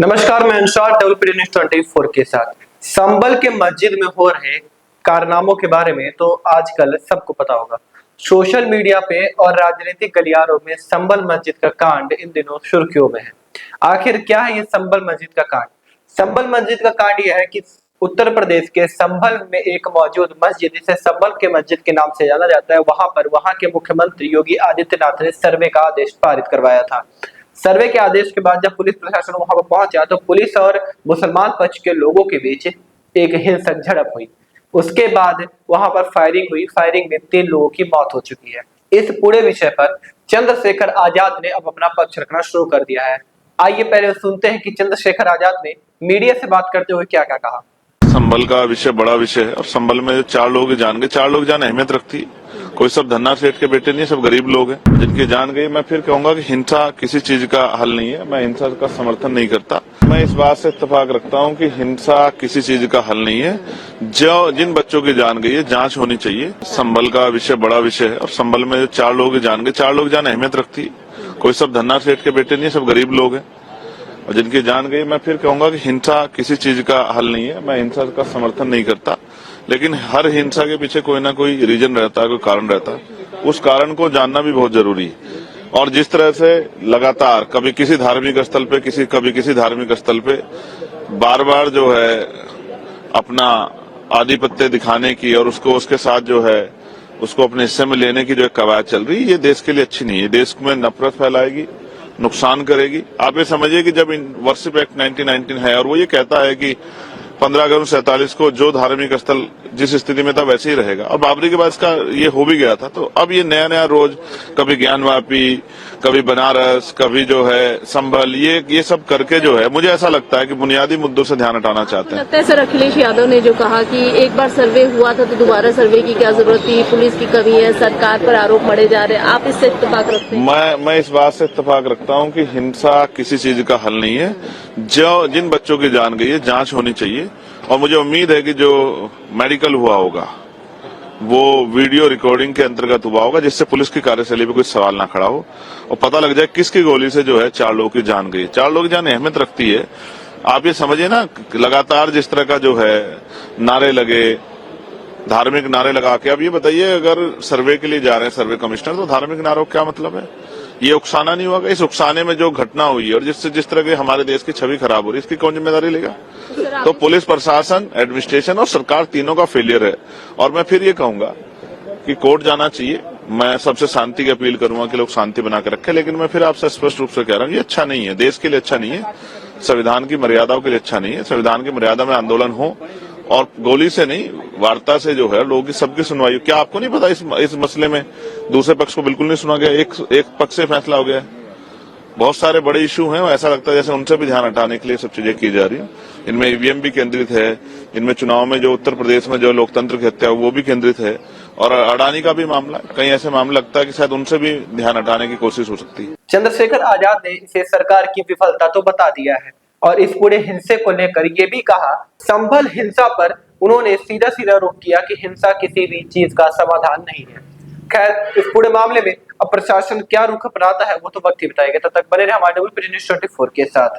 नमस्कार, मैं अंशार डब्ल्यूपीडी न्यूज़ 24 के साथ। संभल के मस्जिद में हो रहे कारनामों के बारे में तो आजकल सबको पता होगा। सोशल मीडिया पे और राजनीतिक गलियारों में संभल मस्जिद का कांड इन दिनों सुर्खियों में है। आखिर क्या है ये संभल मस्जिद का कांड? संभल मस्जिद का कांड यह है कि उत्तर प्रदेश के संभल में एक मौजूद मस्जिद, जिसे संभल के मस्जिद के नाम से जाना जाता है, वहां के मुख्यमंत्री योगी आदित्यनाथ ने सर्वे का आदेश पारित करवाया था। सर्वे के आदेश के बाद जब पुलिस प्रशासन वहां पर पहुंचा तो पुलिस और मुसलमान पक्ष के लोगों के बीच एक हिंसक झड़प हुई। उसके बाद वहां पर फायरिंग हुई। फायरिंग में 3 लोगों की मौत हो चुकी है। इस पूरे विषय पर चंद्रशेखर आजाद ने अब अपना पक्ष रखना शुरू कर दिया है। आइए पहले सुनते हैं कि चंद्रशेखर आजाद ने मीडिया से बात करते हुए क्या क्या कहा। संभल का विषय बड़ा विषय है और संभल में 4 लोग जान गए। 4 लोग जान अहमियत रखती है। कोई सब धन्ना सेठ के बेटे नहीं, सब गरीब लोग हैं जिनकी जान गई। मैं फिर कहूंगा कि हिंसा किसी चीज का हल नहीं है। मैं हिंसा का समर्थन नहीं करता। मैं इस बात से इत्तेफाक रखता हूं कि हिंसा किसी चीज का हल नहीं है। जो जिन बच्चों की जान गई है, जांच होनी चाहिए। संभल का विषय बड़ा विषय है और संभल में 4 लोग जान गए। 4 लोग जान अहमियत रखती है। कोई सब धन्ना सेठ के बेटे नहीं, सब गरीब लोग हैं और जिनकी जान गई। मैं फिर कहूंगा कि हिंसा किसी चीज का हल नहीं है। मैं हिंसा का समर्थन नहीं करता, लेकिन हर हिंसा के पीछे कोई ना कोई रीजन रहता है, कोई कारण रहता है। उस कारण को जानना भी बहुत जरूरी है। और जिस तरह से लगातार कभी किसी धार्मिक स्थल पे कभी किसी धार्मिक स्थल पे बार बार जो है अपना आधिपत्य दिखाने की और उसके साथ जो है उसको अपने हिस्से में लेने की जो एक कवायद चल रही है, ये देश के लिए अच्छी नहीं है। देश में नफरत फैलाएगी, नुकसान करेगी। आप ये समझिए कि जब वर्शिप एक्ट 1919 है और वो ये कहता है कि 15 अगस्त 47 को जो धार्मिक स्थल जिस स्थिति में था वैसे ही रहेगा, और बाबरी के बाद इसका ये हो भी गया था। तो अब ये नया रोज कभी ज्ञानवापी, कभी बनारस, कभी जो है संभल, ये सब करके जो है, मुझे ऐसा लगता है कि बुनियादी मुद्दों से ध्यान हटाना चाहते हैं। लगता है सर, अखिलेश यादव ने जो कहा कि एक बार सर्वे हुआ था तो दोबारा सर्वे की क्या जरूरत थी, पुलिस की कमी है, सरकार पर आरोप मढ़े जा रहे हैं, आप इससे इत्तेफाक रखते हैं? मैं इस बात से इत्तेफाक रखता हूं कि हिंसा किसी चीज का हल नहीं है। जो जिन बच्चों की जान गई है, जांच होनी चाहिए। और मुझे उम्मीद है कि जो मेडिकल हुआ होगा वो वीडियो रिकॉर्डिंग के अंतर्गत हुआ होगा, जिससे पुलिस की कार्यशैली पे कोई सवाल ना खड़ा हो और पता लग जाए किसकी गोली से जो है 4 लोगों की जान गई। 4 लोगों की जान अहमियत रखती है। आप ये समझिए ना, लगातार जिस तरह का जो है नारे लगे, धार्मिक नारे लगा के, अब ये बताइए अगर सर्वे के लिए जा रहे हैं सर्वे कमिश्नर, तो धार्मिक नारों का क्या मतलब है? ये उकसाना नहीं होगा? इस उकसाने में जो घटना हुई और जिस तरह के हमारे देश की छवि खराब हो रही है, इसकी कौन जिम्मेदारी लेगा? तो पुलिस प्रशासन, एडमिनिस्ट्रेशन और सरकार तीनों का फेलियर है। और मैं फिर ये कहूंगा कि कोर्ट जाना चाहिए। मैं सबसे शांति की अपील करूंगा कि लोग शांति बना के रखें, लेकिन मैं फिर आपसे स्पष्ट रूप से कह रहा हूं, ये अच्छा नहीं है, देश के लिए अच्छा नहीं है, संविधान की मर्यादाओं के लिए अच्छा नहीं है। संविधान की मर्यादा में आंदोलन हो और गोली से नहीं, वार्ता से जो है लोगों की सबकी सुनवाई। क्या आपको नहीं पता इस मसले में दूसरे पक्ष को बिल्कुल नहीं सुना गया, एक पक्ष से फैसला हो गया है? बहुत सारे बड़े इशू हैं, ऐसा लगता है जैसे उनसे भी ध्यान हटाने के लिए सब चीजें की जा रही है। इनमें ईवीएम भी केंद्रित है, इनमें चुनाव में जो उत्तर प्रदेश में जो लोकतंत्र की हत्या वो भी केंद्रित है, और अडानी का भी मामला, कहीं ऐसे मामला लगता है कि शायद उनसे भी ध्यान हटाने की कोशिश हो सकती है। चंद्रशेखर आजाद ने इसे सरकार की विफलता तो बता दिया है और इस पूरे हिंसे को लेकर ये भी कहा, संभल हिंसा पर उन्होंने सीधा आरोप किया कि हिंसा किसी भी चीज का समाधान नहीं है। खैर, इस पूरे मामले में अब प्रशासन क्या रुख अपनाता है वो तो वक्त ही बताएगा। तब तक बने रहे हमारे डब्ल्यूपीडी न्यूज़ 24 के साथ।